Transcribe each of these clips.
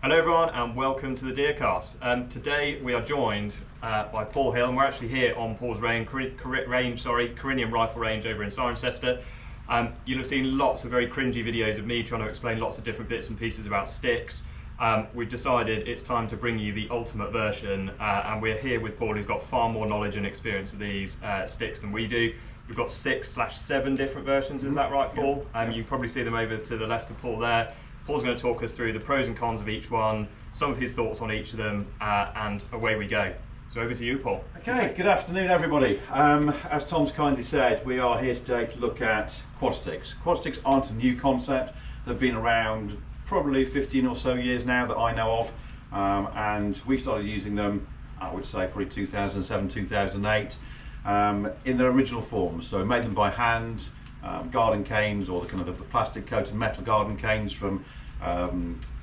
Hello everyone and welcome to the Deercast. Today we are joined by Paul Hill, and we're actually here on Paul's Corinium Rifle Range over in Cirencester. You'll have seen lots of very cringy videos of me trying to explain lots of different bits and pieces about sticks. We've decided it's time to bring you the ultimate version, and we're here with Paul, who's got far more knowledge and experience of these sticks than we do. We've got 6/7 different versions, is that right, Paul? You probably see them over to the left of Paul there. Paul's going to talk us through the pros and cons of each one, some of his thoughts on each of them, and away we go. So over to you, Paul. Okay, good afternoon everybody. As Tom's kindly said, we are here today to look at quad sticks. Quad sticks aren't a new concept. They've been around probably 15 or so years now that I know of, and we started using them, I would say probably 2007, 2008, in their original forms. So we made them by hand, garden canes, or the kind of the plastic coated metal garden canes from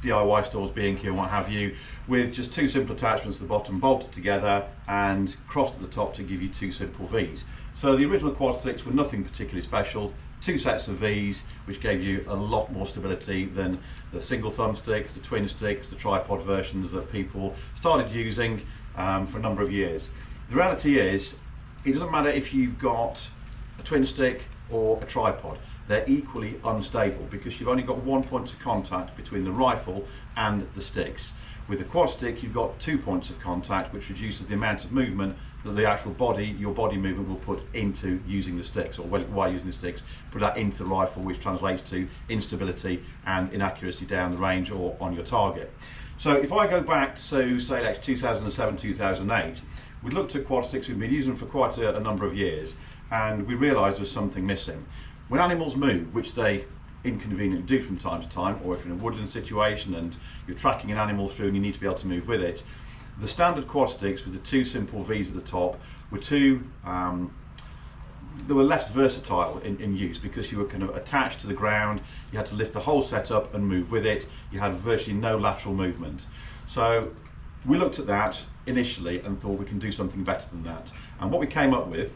DIY stores, B&Q and what have you, with just two simple attachments at the bottom, bolted together and crossed at the top to give you two simple V's. So the original quad sticks were nothing particularly special. Two sets of V's, which gave you a lot more stability than the single thumb sticks, the twin sticks, the tripod versions that people started using for a number of years. The reality is, it doesn't matter if you've got a twin stick or a tripod, they're equally unstable because you've only got one point of contact between the rifle and the sticks. With a quad stick, you've got 2 points of contact, which reduces the amount of movement that the actual body, your body movement, will put into using the sticks, or while using the sticks, put that into the rifle, which translates to instability and inaccuracy down the range or on your target. So if I go back to, say, like 2007, 2008, we looked at quad sticks. We've been using them for quite a number of years, and we realised there was something missing. When animals move, which they inconveniently do from time to time, or if you're in a woodland situation and you're tracking an animal through and you need to be able to move with it, the standard quad sticks with the two simple V's at the top were they were less versatile in use because you were kind of attached to the ground. You had to lift the whole setup and move with it. You had virtually no lateral movement. So we looked at that initially and thought we can do something better than that. And what we came up with,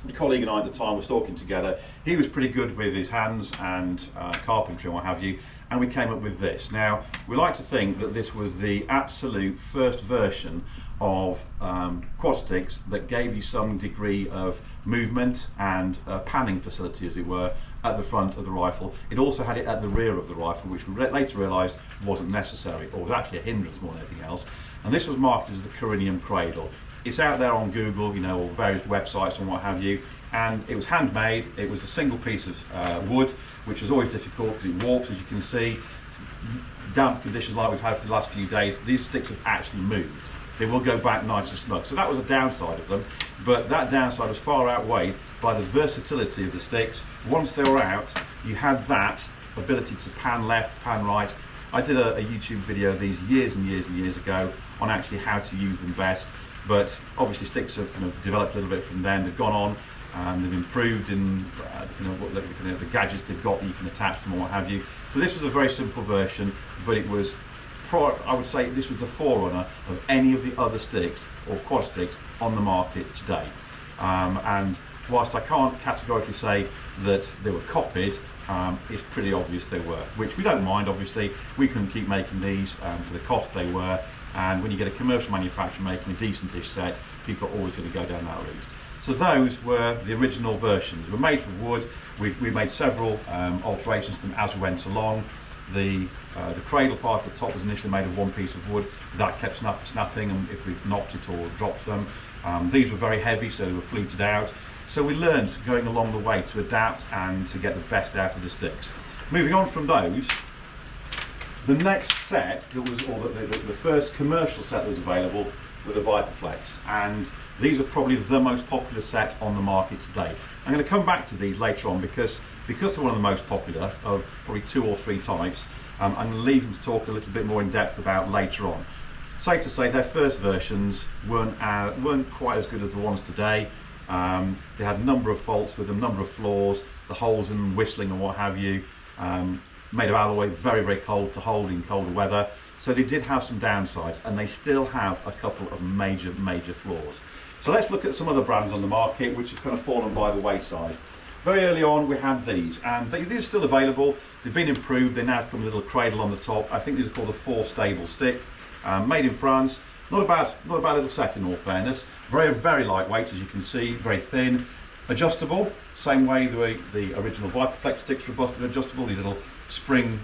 the colleague and I at the time was talking together. He was pretty good with his hands and carpentry and what have you, and we came up with this. Now, we like to think that this was the absolute first version of quad sticks that gave you some degree of movement and panning facility, as it were, at the front of the rifle. It also had it at the rear of the rifle, which we later realised wasn't necessary, or was actually a hindrance more than anything else. And this was marketed as the Corinium Cradle. It's out there on Google, you know, or various websites and what have you, and it was handmade. It was a single piece of wood, which was always difficult because it warps, as you can see. Damp conditions like we've had for the last few days, these sticks have actually moved. They will go back nice and snug. So that was a downside of them, but that downside was far outweighed by the versatility of the sticks. Once they were out, you had that ability to pan left, pan right. I did a YouTube video of these years and years and years ago on actually how to use them best. But obviously sticks have kind of developed a little bit from then. They've gone on and they've improved in the gadgets they've got that you can attach them or what have you. So this was a very simple version, but it was, I would say, this was the forerunner of any of the other sticks or quad sticks on the market today. And whilst I can't categorically say that they were copied, it's pretty obvious they were, which we don't mind. Obviously, we couldn't keep making these for the cost they were. And when you get a commercial manufacturer making a decentish set, people are always going to go down that route. So those were the original versions. They were made from wood. We made several alterations to them as we went along. The cradle part at the top was initially made of one piece of wood. That kept snapping, and if we knocked it or dropped them. These were very heavy, so they were fluted out. So we learned going along the way to adapt and to get the best out of the sticks. Moving on from those, the next set that was, or the first commercial set that was available, were the Viperflex, and these are probably the most popular set on the market today. I'm going to come back to these later on because they're one of the most popular of probably 2 or 3 types. I'm going to leave them to talk a little bit more in depth about later on. Safe to say their first versions weren't quite as good as the ones today. They had a number of faults with them, a number of flaws, the holes in them, whistling and what have you. Made of alloy, very, very cold to hold in colder weather. So they did have some downsides, and they still have a couple of major flaws. So let's look at some other brands on the market which have kind of fallen by the wayside. very early on we had these, and these are still available. They've been improved. They now come with a little cradle on the top. I think these are called the 4-stable stick, made in France. Not a bad little set in all fairness. Very lightweight, as you can see, very thin, adjustable. Same way the original Quadsticks sticks were adjustable. These little spring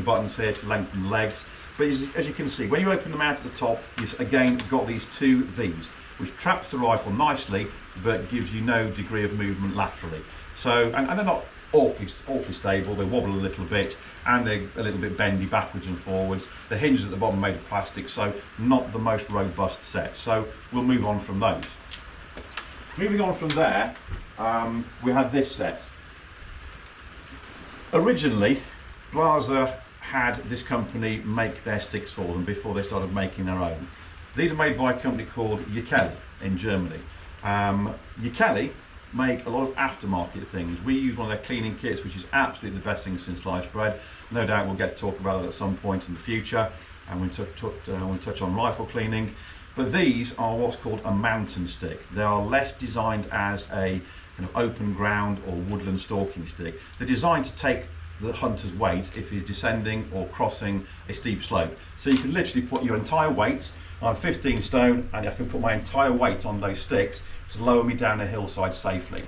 buttons here to lengthen the legs. But as you can see, when you open them out at the top, you've again got these two V's, which traps the rifle nicely, but gives you no degree of movement laterally. So, and they're not awfully stable. They wobble a little bit, and they're a little bit bendy backwards and forwards. The hinges at the bottom are made of plastic, so not the most robust set. So we'll move on from those. Moving on from there, we have this set. Originally, Blaser had this company make their sticks for them before they started making their own. These are made by a company called Kelly in Germany. Kelly make a lot of aftermarket things. We use one of their cleaning kits, which is absolutely the best thing since sliced bread. No doubt we'll get to talk about it at some point in the future, and we'll touch on rifle cleaning. But these are what's called a mountain stick. They are less designed as a kind of open ground or woodland stalking stick. They're designed to take the hunter's weight if he's descending or crossing a steep slope. So you can literally put your entire weight, I'm 15 stone, and I can put my entire weight on those sticks to lower me down a hillside safely.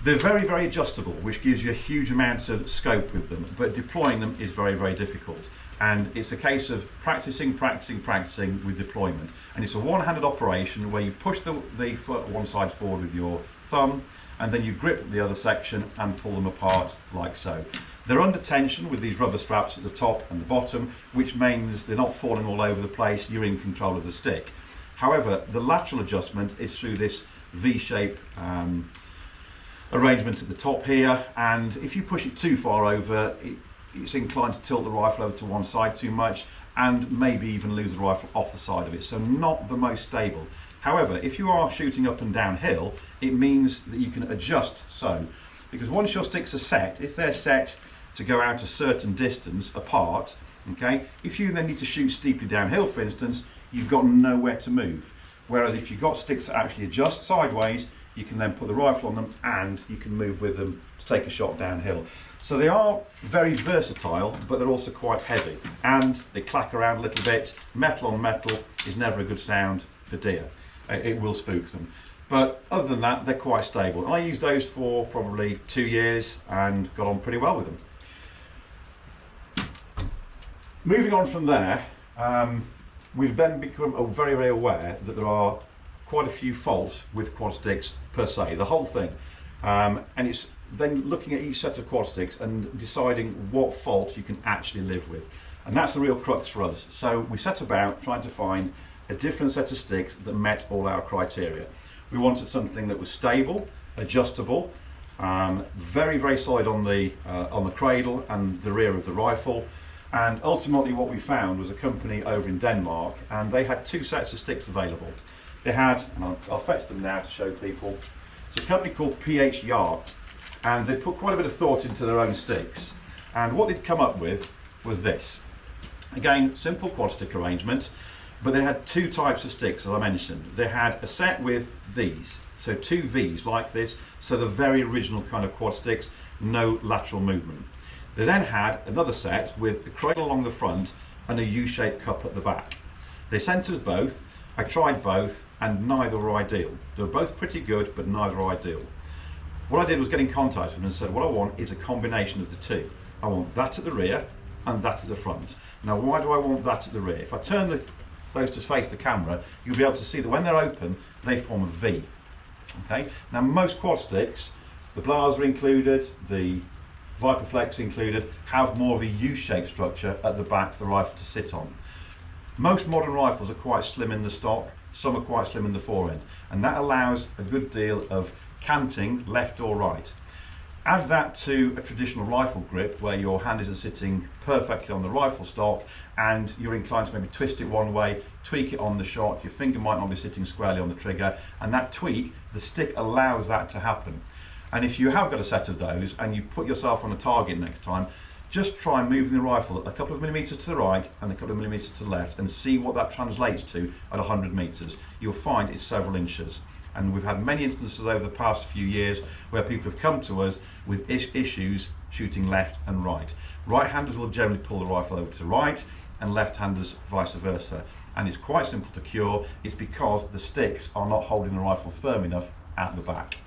They're very adjustable, which gives you a huge amount of scope with them, but deploying them is very difficult. And it's a case of practicing with deployment. And it's a one-handed operation where you push the foot one side forward with your thumb, and then you grip the other section and pull them apart like so. They're under tension with these rubber straps at the top and the bottom, which means they're not falling all over the place. You're in control of the stick. However, the lateral adjustment is through this V-shape arrangement at the top here, and if you push it too far over, it's inclined to tilt the rifle over to one side too much, and maybe even lose the rifle off the side of it, so not the most stable. However, if you are shooting up and downhill, it means that you can adjust so, because once your sticks are set, if they're set to go out a certain distance apart, okay, if you then need to shoot steeply downhill, for instance, you've got nowhere to move. Whereas if you've got sticks that actually adjust sideways, you can then put the rifle on them and you can move with them to take a shot downhill. So they are very versatile, but they're also quite heavy, and they clack around a little bit. Metal on metal is never a good sound for deer. It will spook them. But other than that, they're quite stable. I used those for probably 2 years and got on pretty well with them. Moving on from there, we've then become very aware that there are quite a few faults with Quadsticks per se, the whole thing. And it's then looking at each set of Quadsticks and deciding what fault you can actually live with. And that's the real crux for us. So we set about trying to find a different set of sticks that met all our criteria. We wanted something that was stable, adjustable, very solid on the cradle and the rear of the rifle. And ultimately what we found was a company over in Denmark, and they had 2 sets of sticks available. They had, and I'll fetch them now to show people, it's a company called Phyard, and they put quite a bit of thought into their own sticks. And what they'd come up with was this. Again, simple Quadstick arrangement, but they had 2 types of sticks, as I mentioned. They had a set with these, so 2 V's like this, so the very original kind of Quadsticks, no lateral movement. They then had another set with a cradle along the front and a U-shaped cup at the back. They sent us both. I tried both, and neither were ideal. They were both pretty good, but neither were ideal. What I did was get in contact with them and said, what I want is a combination of the 2. I want that at the rear and that at the front. Now, why do I want that at the rear? If I turn those to face the camera, you'll be able to see that when they're open, they form a V. Okay. Now, most Quadsticks, the Blaser included, the Viper Flex included, have more of a U-shaped structure at the back for the rifle to sit on. Most modern rifles are quite slim in the stock, some are quite slim in the forend, and that allows a good deal of canting left or right. Add that to a traditional rifle grip where your hand isn't sitting perfectly on the rifle stock and you're inclined to maybe twist it one way, tweak it on the shot, your finger might not be sitting squarely on the trigger, and that tweak, the stick allows that to happen. And if you have got a set of those and you put yourself on a target next time, just try moving the rifle a couple of millimetres to the right and a couple of millimetres to the left and see what that translates to at 100 metres. You'll find it's several inches. and we've had many instances over the past few years where people have come to us with issues shooting left and right. Right-handers will generally pull the rifle over to the right, and left-handers vice versa. And it's quite simple to cure. It's because the sticks are not holding the rifle firm enough at the back.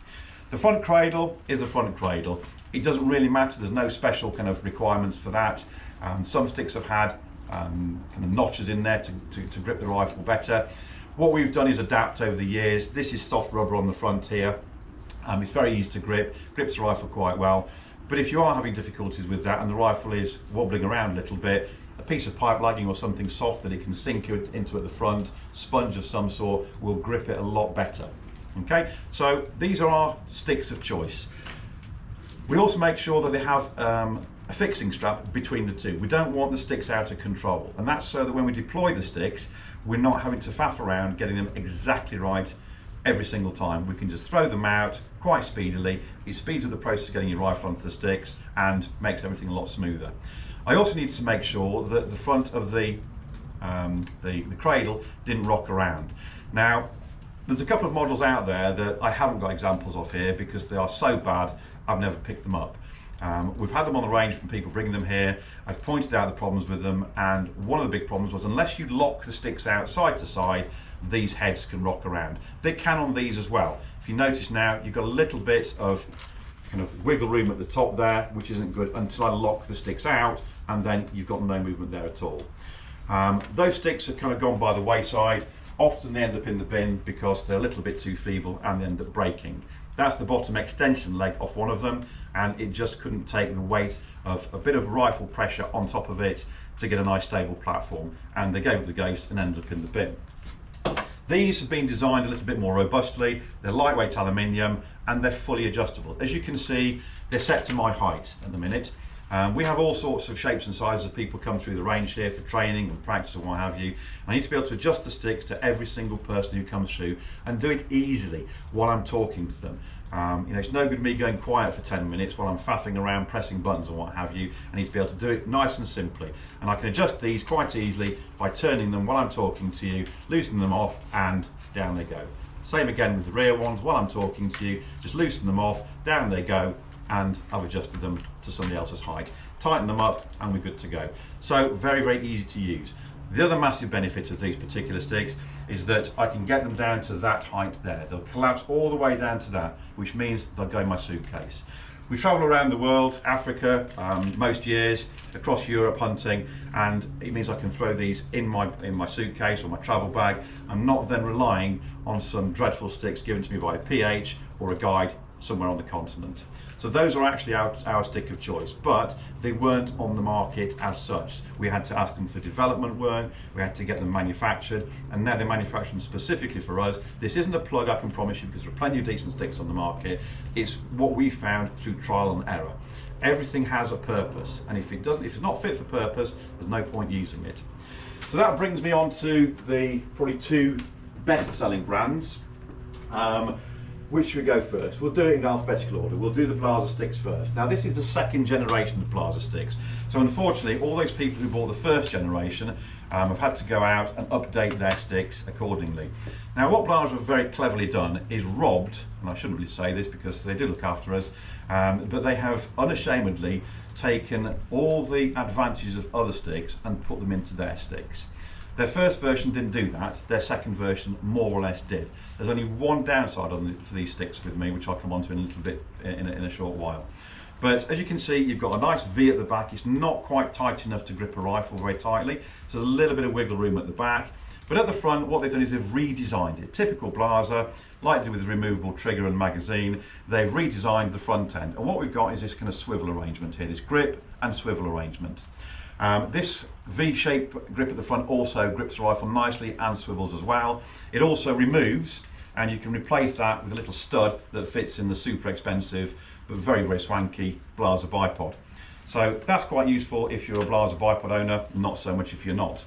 The front cradle is the front cradle. It doesn't really matter. There's no special kind of requirements for that. Some sticks have had kind of notches in there to grip the rifle better. What we've done is adapt over the years. This is soft rubber on the front here. It's very easy to grip, grips the rifle quite well. But if you are having difficulties with that and the rifle is wobbling around a little bit, a piece of pipe lagging or something soft that it can sink into at the front, sponge of some sort, will grip it a lot better. Okay, so these are our sticks of choice. We also make sure that they have a fixing strap between the two. We don't want the sticks out of control, and that's so that when we deploy the sticks, we're not having to faff around getting them exactly right every single time. We can just throw them out quite speedily. It speeds up the process of getting your rifle onto the sticks and makes everything a lot smoother. I also need to make sure that the front of the cradle didn't rock around. Now, there's a couple of models out there that I haven't got examples of here because they are so bad I've never picked them up. We've had them on the range from people bringing them here. I've pointed out the problems with them, and one of the big problems was unless you lock the sticks out side to side, these heads can rock around. They can on these as well. If you notice now, you've got a little bit of kind of wiggle room at the top there, which isn't good until I lock the sticks out, and then you've got no movement there at all. Those sticks have kind of gone by the wayside. Often they end up in the bin because they're a little bit too feeble and they end up breaking. That's the bottom extension leg off one of them, and it just couldn't take the weight of a bit of rifle pressure on top of it to get a nice stable platform, and they gave it the ghost and ended up in the bin. These have been designed a little bit more robustly. They're lightweight aluminium and they're fully adjustable. As you can see, they're set to my height at the minute. We have all sorts of shapes and sizes of people come through the range here for training and practice and what have you. I need to be able to adjust the sticks to every single person who comes through and do it easily while I'm talking to them. It's no good me going quiet for 10 minutes while I'm faffing around pressing buttons and what have you. I need to be able to do it nice and simply, and I can adjust these quite easily by turning them while I'm talking to you, loosening them off, and down they go. Same again with the rear ones. While I'm talking to you, just loosen them off, down they go, and I've adjusted them to somebody else's height. Tighten them up and we're good to go. So very, very easy to use. The other massive benefit of these particular sticks is that I can get them down to that height there. They'll collapse all the way down to that, which means they'll go in my suitcase. We travel around the world, Africa, most years, across Europe hunting, and it means I can throw these in my suitcase or my travel bag. I'm not then relying on some dreadful sticks given to me by a PH or a guide somewhere on the continent. So those are actually our stick of choice, but they weren't on the market as such. We had to ask them for development work, we had to get them manufactured, and now they're manufactured them specifically for us. This isn't a plug, I can promise you, because there are plenty of decent sticks on the market. It's what we found through trial and error. Everything has a purpose, and if it's not fit for purpose, there's no point using it. So that brings me on to the probably two best-selling brands. Which should we go first? We'll do it in alphabetical order. We'll do the Blaser Sticks first. Now this is the second generation of Blaser Sticks. So unfortunately, all those people who bought the first generation have had to go out and update their sticks accordingly. Now what Blaser have very cleverly done is robbed, and I shouldn't really say this because they do look after us, but they have unashamedly taken all the advantages of other sticks and put them into their sticks. Their first version didn't do that, their second version more or less did. There's only one downside for these sticks with me, which I'll come on to in a little bit in a short while. But as you can see, you've got a nice V at the back. It's not quite tight enough to grip a rifle very tightly, so there's a little bit of wiggle room at the back. But at the front, what they've done is they've redesigned it. Typical Blaser, like they do with the removable trigger and magazine, they've redesigned the front end. And what we've got is this kind of swivel arrangement here, this grip and swivel arrangement. This V-shaped grip at the front also grips the rifle nicely and swivels as well. It also removes, and you can replace that with a little stud that fits in the super expensive but very, very swanky Blaser bipod. So that's quite useful if you're a Blaser bipod owner, not so much if you're not.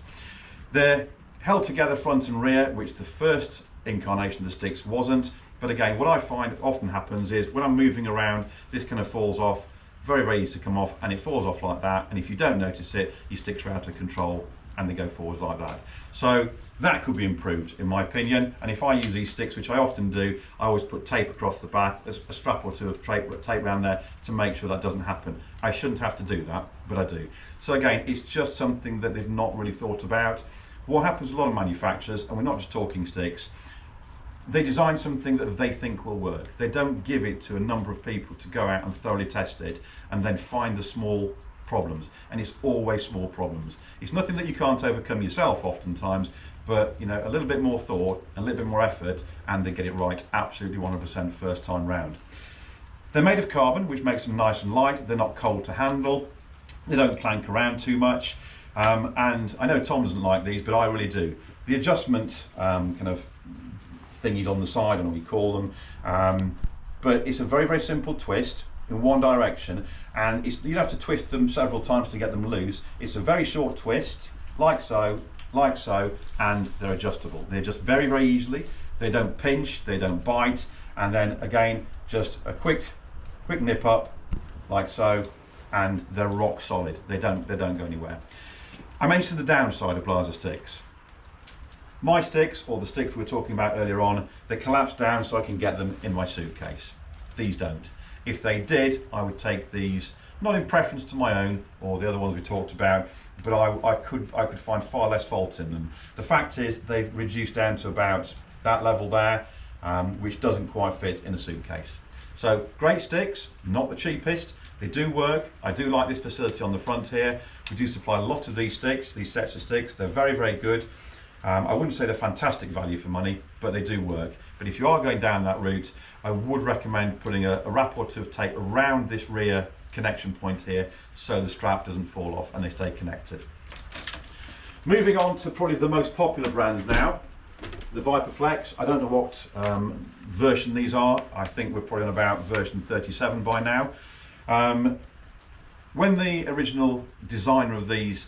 They're held together front and rear, which the first incarnation of the sticks wasn't. But again, what I find often happens is when I'm moving around, this kind of falls off. Very, very easy to come off, and it falls off like that, and if you don't notice it, your sticks are out of control and they go forwards like that. So that could be improved in my opinion, and if I use these sticks, which I often do, I always put tape across the back, a strap or two of tape around there to make sure that doesn't happen. I shouldn't have to do that, but I do. So again, it's just something that they've not really thought about. What happens with a lot of manufacturers, and we're not just talking sticks, they design something that they think will work. They don't give it to a number of people to go out and thoroughly test it and then find the small problems, and it's always small problems. It's nothing that you can't overcome yourself oftentimes, but you know, a little bit more thought, a little bit more effort, and they get it right absolutely 100% first time round. They're made of carbon, which makes them nice and light. They're not cold to handle. They don't clank around too much. And I know Tom doesn't like these, but I really do. The adjustment kind of thingies on the side, I don't know what you call them, but it's a very, very simple twist in one direction, and you don't have to twist them several times to get them loose. It's a very short twist, like so, and they're adjustable. They adjust very, very easily. They don't pinch, they don't bite, and then again, just a quick nip up, like so, and they're rock solid. They don't go anywhere. I mentioned the downside of Blaser sticks. My sticks, or the sticks we were talking about earlier on, they collapse down so I can get them in my suitcase. These don't. If they did, I would take these, not in preference to my own or the other ones we talked about, but I could find far less fault in them. The fact is they've reduced down to about that level there, which doesn't quite fit in a suitcase. So great sticks, not the cheapest. They do work. I do like this facility on the front here. We do supply a lot of these sticks, these sets of sticks. They're very, very good. I wouldn't say they're fantastic value for money, but they do work. But if you are going down that route, I would recommend putting a wrap or two of tape around this rear connection point here so the strap doesn't fall off and they stay connected. Moving on to probably the most popular brand now, the Viper Flex. I don't know what version these are. I think we're probably on about version 37 by now. When the original designer of these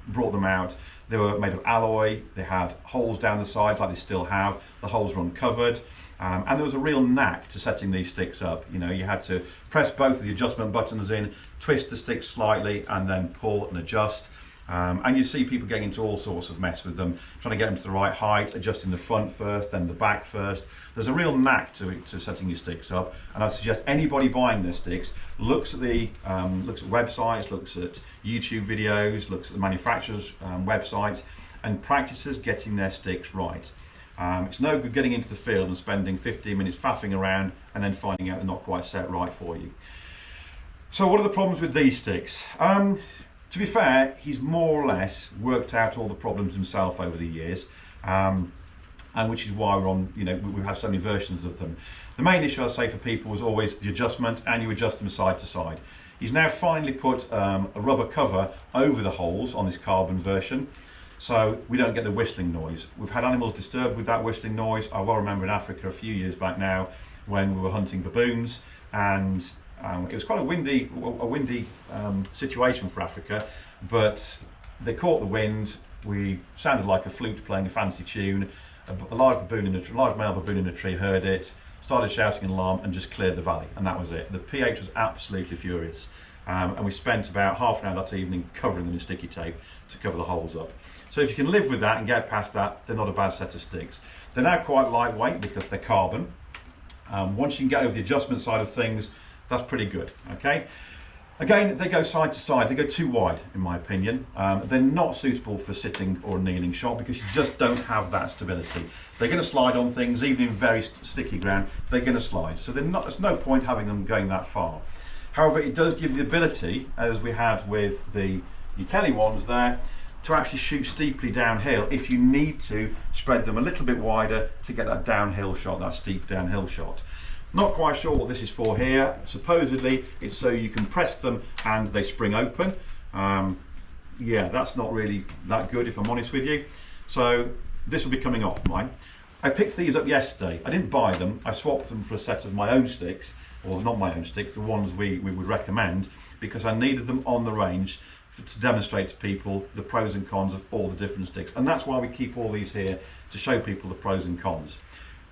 brought them out, they were made of alloy. They had holes down the sides like they still have. The holes were uncovered, and there was a real knack to setting these sticks up. You know, you had to press both of the adjustment buttons in, twist the stick slightly, and then pull and adjust. And you see people getting into all sorts of mess with them, trying to get them to the right height, adjusting the front first, then the back first. There's a real knack to setting your sticks up, and I'd suggest anybody buying their sticks looks at websites, looks at YouTube videos, looks at the manufacturers' websites, and practices getting their sticks right. It's no good getting into the field and spending 15 minutes faffing around and then finding out they're not quite set right for you. So what are the problems with these sticks? To be fair, he's more or less worked out all the problems himself over the years, and which is why we're on, you know, we have so many versions of them. The main issue I'd say for people was always the adjustment, and you adjust them side to side. He's now finally put a rubber cover over the holes on this carbon version, so we don't get the whistling noise. We've had animals disturbed with that whistling noise. I well remember in Africa a few years back now when we were hunting baboons, and it was quite a windy situation for Africa, but they caught the wind. We sounded like a flute playing a fancy tune. A large male baboon in a tree heard it, started shouting an alarm, and just cleared the valley, and that was it. The PH was absolutely furious, and we spent about half an hour that evening covering them in sticky tape to cover the holes up. So if you can live with that and get past that, they're not a bad set of sticks. They're now quite lightweight because they're carbon. Once you can get over the adjustment side of things, that's pretty good, okay? Again, they go side to side. They go too wide, in my opinion. They're not suitable for sitting or kneeling shot because you just don't have that stability. They're going to slide on things, even in very sticky ground, they're going to slide. So there's no point having them going that far. However, it does give the ability, as we had with the Kelly ones there, to actually shoot steeply downhill if you need to spread them a little bit wider to get that downhill shot, that steep downhill shot. Not quite sure what this is for here. Supposedly it's so you can press them and they spring open. Yeah, that's not really that good if I'm honest with you. So this will be coming off mine. I picked these up yesterday. I didn't buy them. I swapped them for a set of my own sticks, or not my own sticks, the ones we would recommend, because I needed them on the range to demonstrate to people the pros and cons of all the different sticks. And that's why we keep all these here, to show people the pros and cons.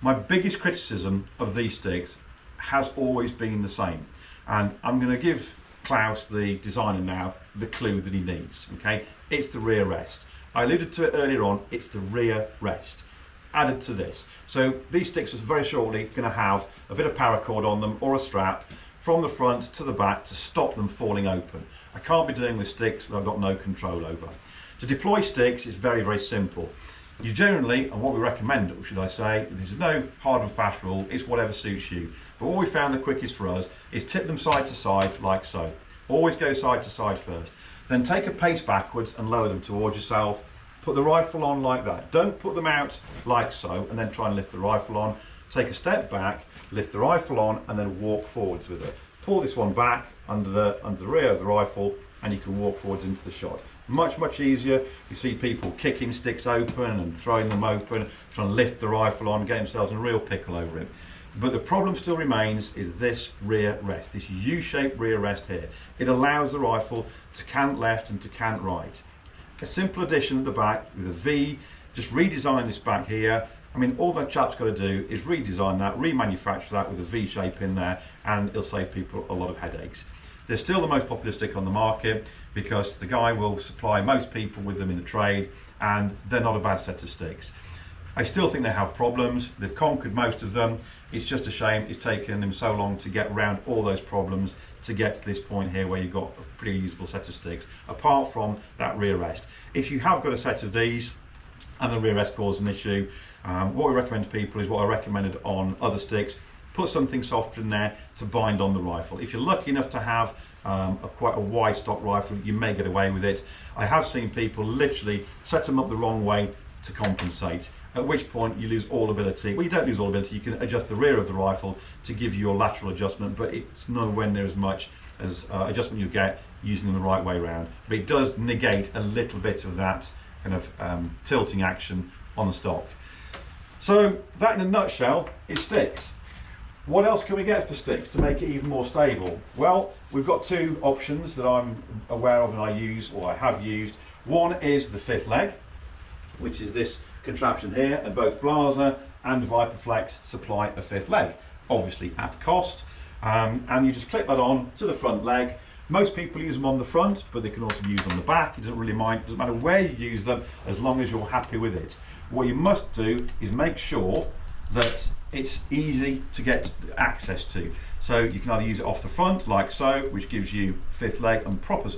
My biggest criticism of these sticks has always been the same, and I'm going to give Klaus, the designer now, the clue that he needs. Okay, it's the rear rest. I alluded to it earlier on, it's the rear rest added to this. So these sticks are very shortly going to have a bit of paracord on them or a strap from the front to the back to stop them falling open. I can't be doing with sticks that I've got no control over. To deploy sticks is very, very simple. You generally, and what we recommend, should I say, there's no hard and fast rule, it's whatever suits you. But what we found the quickest for us is tip them side to side like so. Always go side to side first. Then take a pace backwards and lower them towards yourself. Put the rifle on like that. Don't put them out like so and then try and lift the rifle on. Take a step back, lift the rifle on and then walk forwards with it. Pull this one back under the rear of the rifle and you can walk forwards into the shot. Much easier. You see people kicking sticks open and throwing them open, trying to lift the rifle on, get themselves in a real pickle over it. But the problem still remains is this rear rest, this U-shaped rear rest here. It allows the rifle to cant left and to cant right. A simple addition at the back with a V, just redesign this back here. I mean, all that chap's got to do is redesign that, remanufacture that with a V shape in there, and it'll save people a lot of headaches. They're still the most popular stick on the market because the guy will supply most people with them in the trade, and they're not a bad set of sticks. I still think they have problems. They've conquered most of them. It's just a shame it's taken them so long to get around all those problems to get to this point here where you've got a pretty usable set of sticks, apart from that rear rest. If you have got a set of these and the rear rest causes an issue, what we recommend to people is what I recommended on other sticks. Put something softer in there to bind on the rifle. If you're lucky enough to have quite a wide stock rifle, you may get away with it. I have seen people literally set them up the wrong way to compensate, at which point you lose all ability. Well, you don't lose all ability, you can adjust the rear of the rifle to give you your lateral adjustment, but it's nowhere near as much as adjustment you get using them the right way around. But it does negate a little bit of that kind of tilting action on the stock. So that in a nutshell is sticks. What else can we get for sticks to make it even more stable? Well, we've got two options that I'm aware of and I use, or I have used. One is the fifth leg, which is this contraption here, and both Blaser and Viperflex supply a fifth leg, obviously at cost, and you just clip that on to the front leg. Most people use them on the front, but they can also be used on the back. It doesn't really mind, it doesn't matter where you use them as long as you're happy with it. What you must do is make sure that it's easy to get access to. So you can either use it off the front like so, which gives you fifth leg and proper,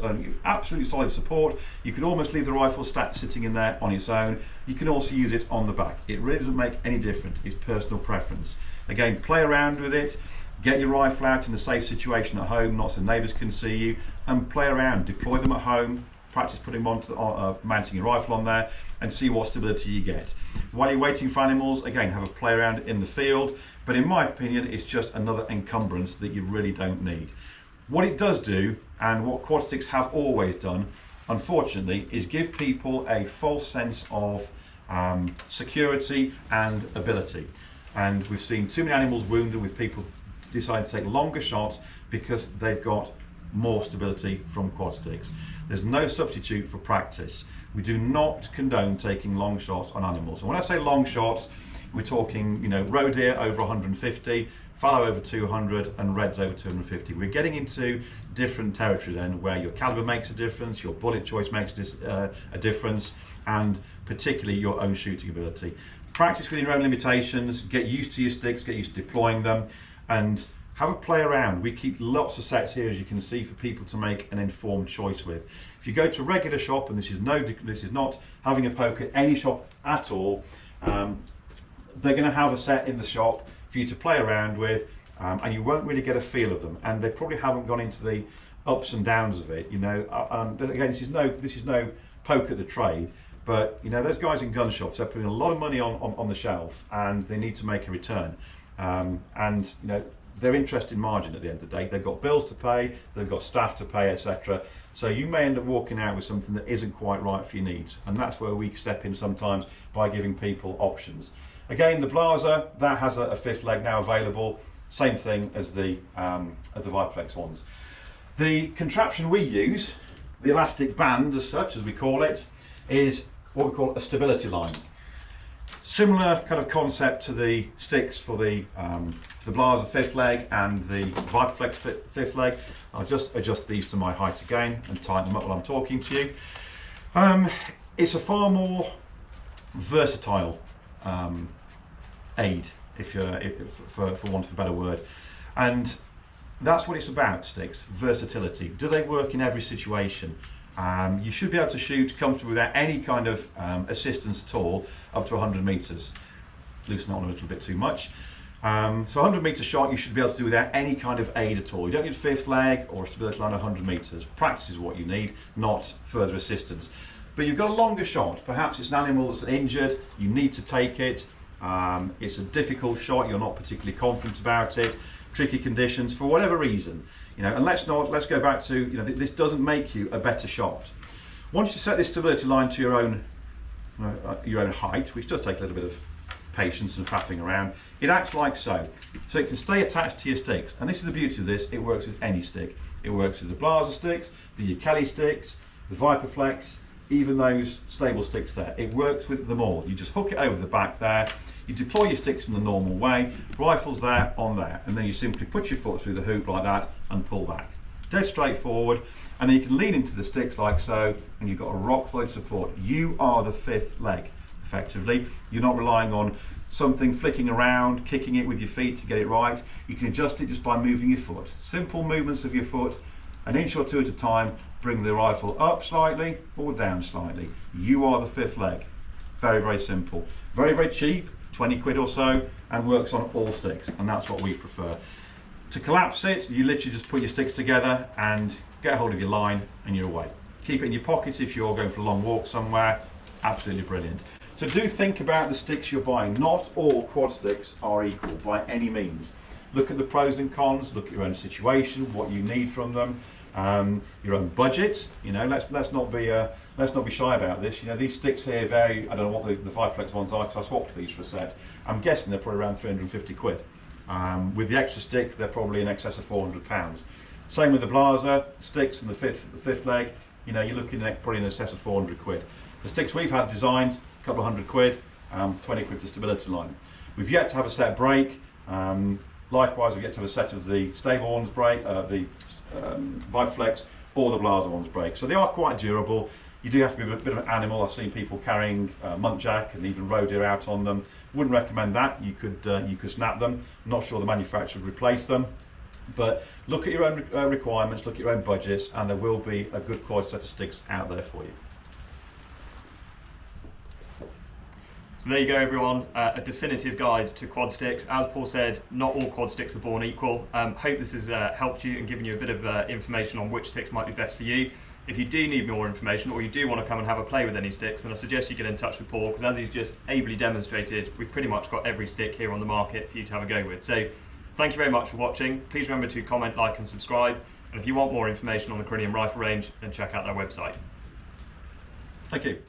absolutely solid support. You can almost leave the rifle sitting in there on its own. You can also use it on the back. It really doesn't make any difference. It's personal preference. Again, play around with it. Get your rifle out in a safe situation at home, not so neighbours can see you, and play around. Deploy them at home. Practice putting them onto mounting your rifle on there and see what stability you get. While you're waiting for animals, again, have a play around in the field, but in my opinion, it's just another encumbrance that you really don't need. What it does do, and what Quadsticks have always done, unfortunately, is give people a false sense of security and ability. And we've seen too many animals wounded with people deciding to take longer shots because they've got more stability from Quadsticks. There's no substitute for practice. We do not condone taking long shots on animals. And when I say long shots, we're talking, you know, roe deer over 150, fallow over 200, and reds over 250. We're getting into different territory then, where your caliber makes a difference, your bullet choice makes a difference, and particularly your own shooting ability. Practice with your own limitations, get used to your sticks, get used to deploying them, and have a play around. We keep lots of sets here, as you can see, for people to make an informed choice with. If you go to a regular shop, and this is not having a poke at any shop at all, they're going to have a set in the shop for you to play around with, and you won't really get a feel of them. And they probably haven't gone into the ups and downs of it, you know. And again, this is no poke at the trade, but you know, those guys in gun shops, they're putting a lot of money on the shelf, and they need to make a return. And you know, they're interested in margin at the end of the day. They've got bills to pay, they've got staff to pay, etc. So you may end up walking out with something that isn't quite right for your needs, and that's where we step in sometimes by giving people options. Again, the Blaser, that has a fifth leg now available. Same thing as the Viperflex ones. The contraption we use, the elastic band as such, as we call it, is what we call a stability line. Similar kind of concept to the sticks for the Blaser fifth leg and the Viperflex fifth leg. I'll just adjust these to my height again and tighten them up while I'm talking to you. It's a far more versatile aid, for want of a better word, and that's what it's about. Sticks, versatility. Do they work in every situation? You should be able to shoot comfortably without any kind of assistance at all, up to 100 metres. Loosen it on a little bit too much. So 100 metre shot you should be able to do without any kind of aid at all. You don't need fifth leg or stability line 100 metres. Practice is what you need, not further assistance. But you've got a longer shot. Perhaps it's an animal that's injured, you need to take it. It's a difficult shot, you're not particularly confident about it. Tricky conditions, for whatever reason. And let's go back to, this doesn't make you a better shot. Once you set this stability line to your own height, which does take a little bit of patience and faffing around, it acts like so. So it can stay attached to your sticks. And this is the beauty of this, it works with any stick. It works with the Blaser sticks, the Kelly sticks, the Viperflex, even those stable sticks there. It works with them all. You just hook it over the back there, you deploy your sticks in the normal way, rifles there, on there, and then you simply put your foot through the hoop like that and pull back. Dead straight forward, and then you can lean into the sticks like so, and you've got a rock solid support. You are the fifth leg, effectively. You're not relying on something flicking around, kicking it with your feet to get it right. You can adjust it just by moving your foot. Simple movements of your foot, an inch or two at a time, bring the rifle up slightly or down slightly. You are the fifth leg. Very, very simple. Very, very cheap, 20 quid or so, and works on all sticks, and that's what we prefer. To collapse it, you literally just put your sticks together and get hold of your line and you're away. Keep it in your pocket if you're going for a long walk somewhere. Absolutely brilliant. So do think about the sticks you're buying. Not all quad sticks are equal by any means. Look at the pros and cons, look at your own situation, what you need from them, your own budget. Let's not be shy about this. These sticks here vary. I don't know what the Viperflex ones are because I swapped these for a set. I'm guessing they're probably around 350 quid. With the extra stick, they're probably in excess of £400. Same with the Blaser sticks and the fifth leg. You're looking at probably in excess of 400 quid. The sticks we've had designed, a couple of hundred quid, 20 quid for stability line. We've yet to have a set break. Likewise, we've yet to have a set of the stable ones break, the Viperflex or the Blaser ones break. So they are quite durable. You do have to be a bit of an animal. I've seen people carrying muntjac and even roe deer out on them. Wouldn't recommend that. You could snap them. I'm not sure the manufacturer would replace them. But look at your own requirements, look at your own budgets, and there will be a good quality set of sticks out there for you. So there you go, everyone, a definitive guide to quad sticks. As Paul said, not all quad sticks are born equal. Hope this has helped you and given you a bit of information on which sticks might be best for you. If you do need more information or you do want to come and have a play with any sticks, then I suggest you get in touch with Paul, because as he's just ably demonstrated, we've pretty much got every stick here on the market for you to have a go with. So thank you very much for watching. Please remember to comment, like and subscribe. And if you want more information on the Corinium Rifle Range, then check out their website. Thank you.